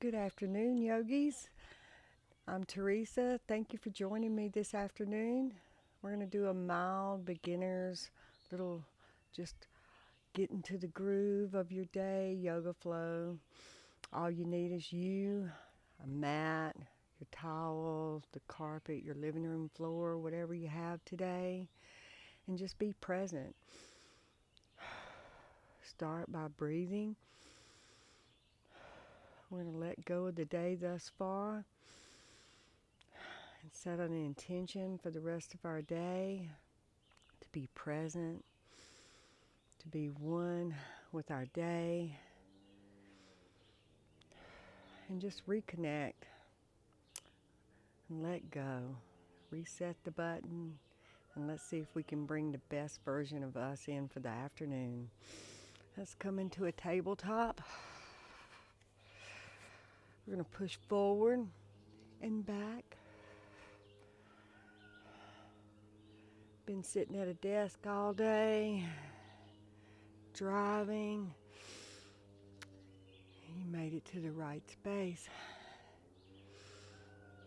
Good afternoon, yogis. I'm Teresa. Thank you for joining me this afternoon. We're going to do a mild beginner's little just get into the groove of your day, yoga flow. All you need is you, a mat, your towels, the carpet, your living room floor, whatever you have today, and just be present. Start by breathing. We're going to let go of the day thus far and set an intention for the rest of our day to be present, to be one with our day, and just reconnect and let go. Reset the button and let's see if we can bring the best version of us in for the afternoon. Let's come into a tabletop. We're going to push forward and back. Been sitting at a desk all day, driving. You made it to the right space.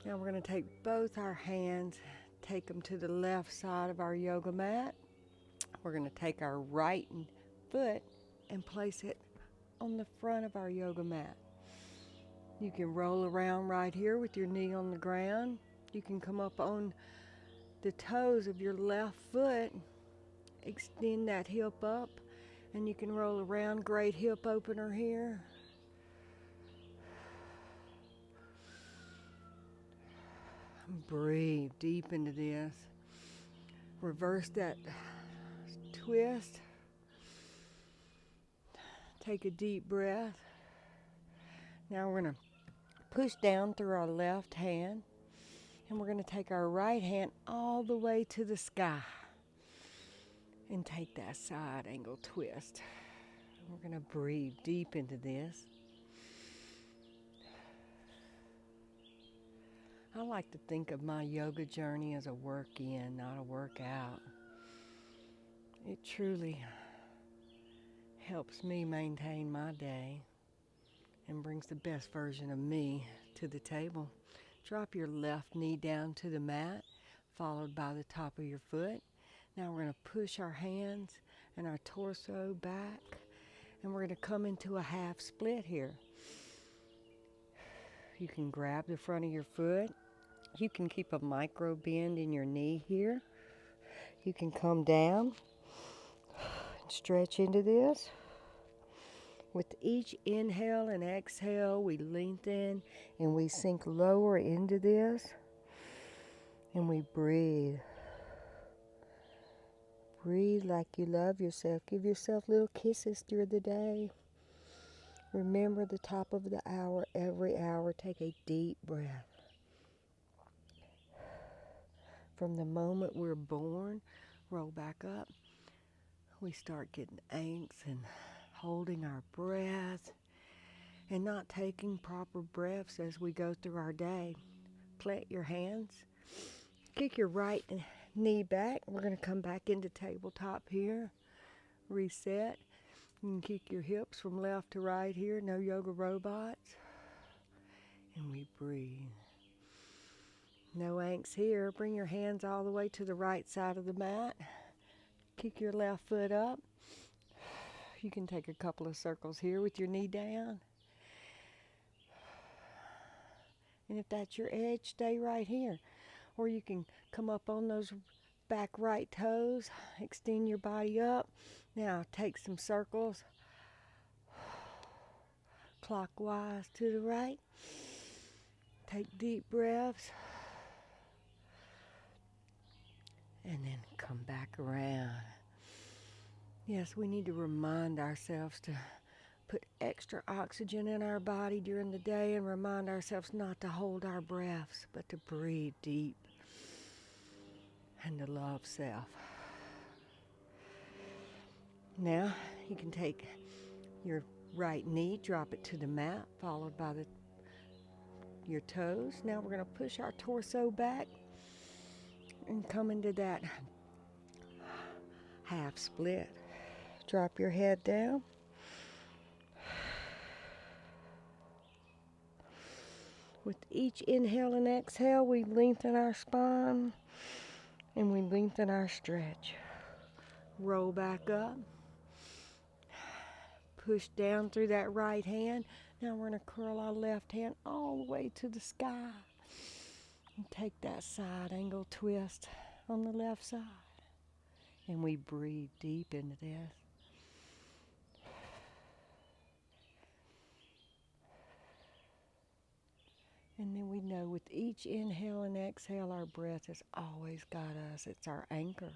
Now we're going to take both our hands, take them to the left side of our yoga mat. We're going to take our right foot and place it on the front of our yoga mat. You can roll around right here with your knee on the ground. You can come up on the toes of your left foot, extend that hip up, and you can roll around. Great hip opener here. Breathe deep into this. Reverse that twist. Take a deep breath. Now we're going to push down through our left hand, and we're going to take our right hand all the way to the sky and take that side angle twist. We're going to breathe deep into this. I like to think of my yoga journey as a work in, not a workout. It truly helps me maintain my day and brings the best version of me to the table. Drop your left knee down to the mat, followed by the top of your foot. Now we're going to push our hands and our torso back, and we're going to come into a half split here. You can grab the front of your foot. You can keep a micro bend in your knee here. You can come down and stretch into this. With each inhale and exhale, we lengthen and we sink lower into this. And we breathe. Breathe like you love yourself. Give yourself little kisses through the day. Remember the top of the hour, every hour, take a deep breath. From the moment we're born, roll back up, we start getting angst and holding our breath and not taking proper breaths as we go through our day. Plant your hands, kick your right knee back. We're going to come back into tabletop here. Reset. You can kick your hips from left to right here. No yoga robots. And we breathe. No angst here. Bring your hands all the way to the right side of the mat. Kick your left foot up. You can take a couple of circles here with your knee down. And if that's your edge, stay right here. Or you can come up on those back right toes. Extend your body up. Now take some circles. Clockwise to the right. Take deep breaths. And then come back around. Yes, we need to remind ourselves to put extra oxygen in our body during the day and remind ourselves not to hold our breaths, but to breathe deep and to love self. Now, you can take your right knee, drop it to the mat, followed by your toes. Now we're going to push our torso back and come into that half split. Drop your head down. With each inhale and exhale, we lengthen our spine and we lengthen our stretch. Roll back up. Push down through that right hand. Now we're going to curl our left hand all the way to the sky. And take that side angle twist on the left side. And we breathe deep into this. And then we know with each inhale and exhale, our breath has always got us. It's our anchor.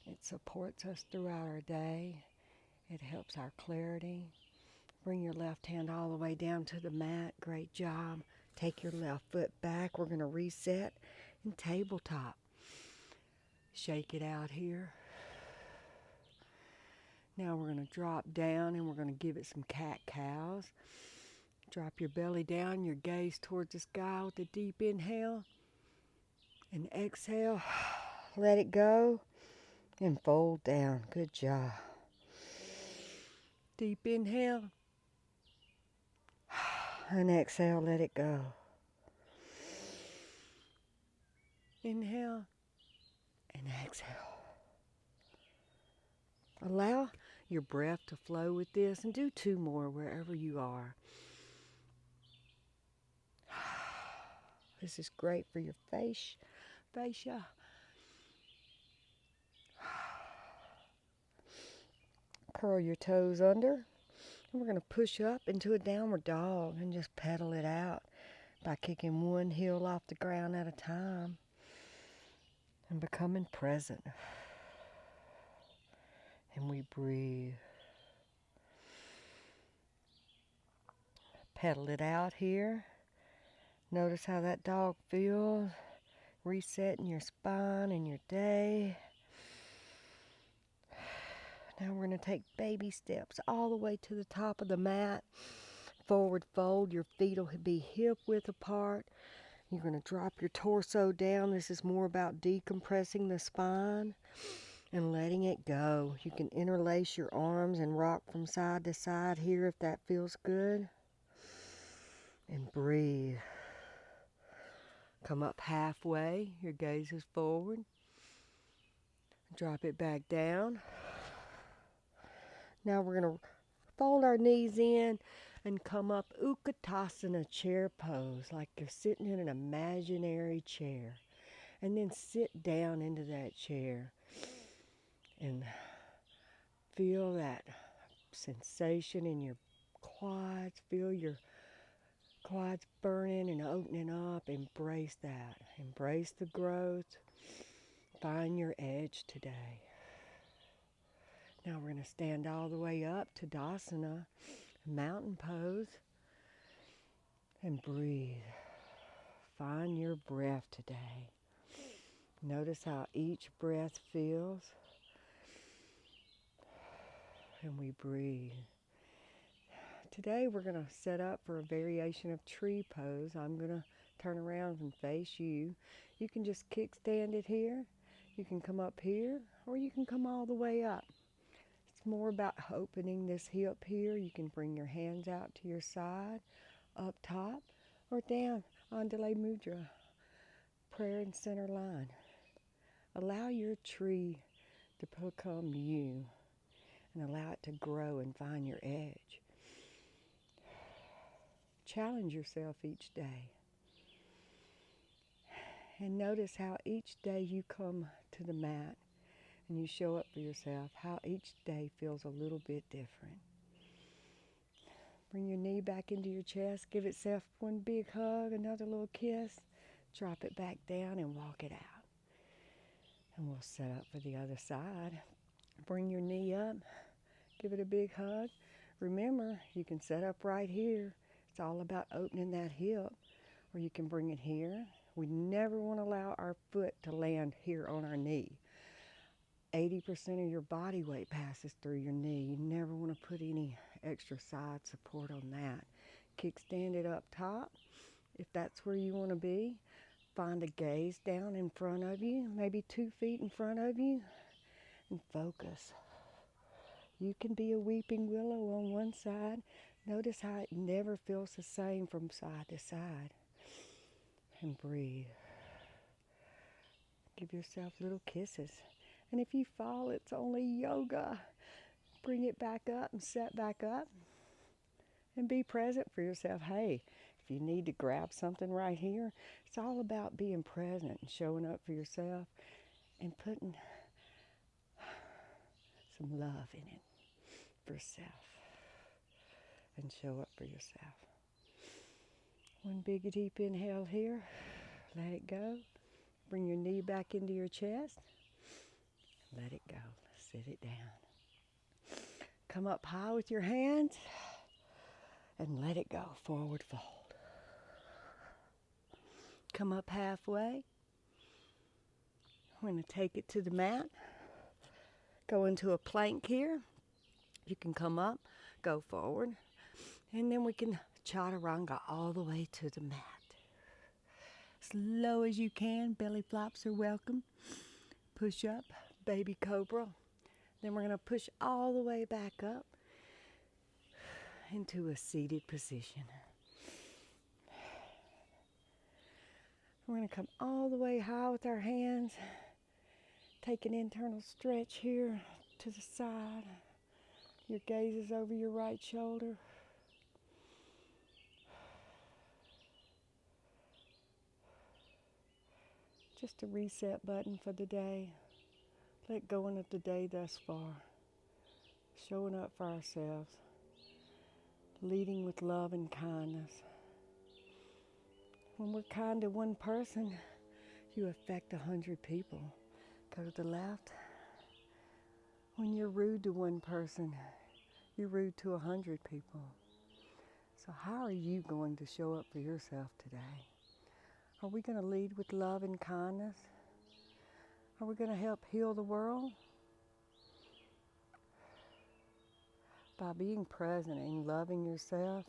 It supports us throughout our day. It helps our clarity. Bring your left hand all the way down to the mat. Great job. Take your left foot back. We're going to reset in tabletop. Shake it out here. Now we're going to drop down and we're going to give it some cat-cows. Drop your belly down, your gaze towards the sky with a deep inhale. And exhale. Let it go. And fold down. Good job. Deep inhale. And exhale, let it go. Inhale. And exhale. Allow your breath to flow with this and do 2 more wherever you are. This is great for your fascia. Curl your toes under. And we're going to push up into a downward dog and just pedal it out by kicking one heel off the ground at a time and becoming present. And we breathe. Pedal it out here. Notice how that dog feels. Resetting your spine and your day. Now we're going to take baby steps all the way to the top of the mat. Forward fold. Your feet will be hip width apart. You're going to drop your torso down. This is more about decompressing the spine and letting it go. You can interlace your arms and rock from side to side here if that feels good. And breathe. Come up halfway. Your gaze is forward. Drop it back down. Now we're going to fold our knees in and come up Ookatasana chair pose, like you're sitting in an imaginary chair. And then sit down into that chair and feel that sensation in your quads. Feel your quads burning and opening up. Embrace that. Embrace the growth. Find your edge today. Now we're going to stand all the way up to Dasana, mountain pose, and breathe. Find your breath today. Notice how each breath feels. And we breathe. Today we're going to set up for a variation of tree pose. I'm going to turn around and face you. You can just kickstand it here. You can come up here, or you can come all the way up. It's more about opening this hip here. You can bring your hands out to your side, up top, or down, Andale Mudra, prayer and center line. Allow your tree to become you and allow it to grow and find your edge. Challenge yourself each day. And notice how each day you come to the mat and you show up for yourself, how each day feels a little bit different. Bring your knee back into your chest. Give itself one big hug, another little kiss. Drop it back down and walk it out. And we'll set up for the other side. Bring your knee up. Give it a big hug. Remember, you can set up right here. It's all about opening that hip. Or you can bring it here. We never want to allow our foot to land here on our knee. 80% of your body weight passes through your knee. You never want to put any extra side support on that. Kickstand it up top. If that's where you want to be, find a gaze down in front of you, maybe 2 feet in front of you, and focus. You can be a weeping willow on one side. Notice how it never feels the same from side to side. and breathe. Give yourself little kisses. And if you fall, it's only yoga. Bring it back up and set back up. And be present for yourself. Hey, if you need to grab something right here, it's all about being present and showing up for yourself and putting some love in it for yourself. And show up for yourself. One big deep inhale here. Let it go. Bring your knee back into your chest. Let it go. Sit it down. Come up high with your hands. And let it go. Forward fold. Come up halfway. We're going to take it to the mat. Go into a plank here. You can come up, go forward. And then we can chaturanga all the way to the mat. Slow as you can. Belly flops are welcome. Push up. Baby cobra. Then we're going to push all the way back up into a seated position. We're going to come all the way high with our hands. Take an internal stretch here to the side. Your gaze is over your right shoulder. Just a reset button for the day. Let go of the day thus far. Showing up for ourselves. Leading with love and kindness. When we're kind to one person, you affect 100 people. Go to the left. When you're rude to one person, you're rude to 100 people. So how are you going to show up for yourself today? Are we going to lead with love and kindness? Are we going to help heal the world? By being present and loving yourself,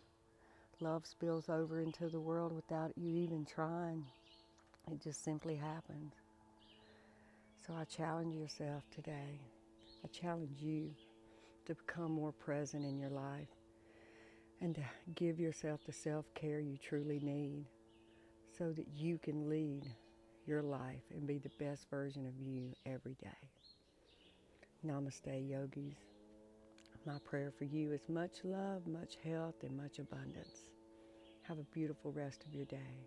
love spills over into the world without you even trying. It just simply happens. So I challenge yourself today. I challenge you to become more present in your life and to give yourself the self-care you truly need so that you can lead your life and be the best version of you every day. Namaste, yogis. My prayer for you is much love, much health, and much abundance. Have a beautiful rest of your day.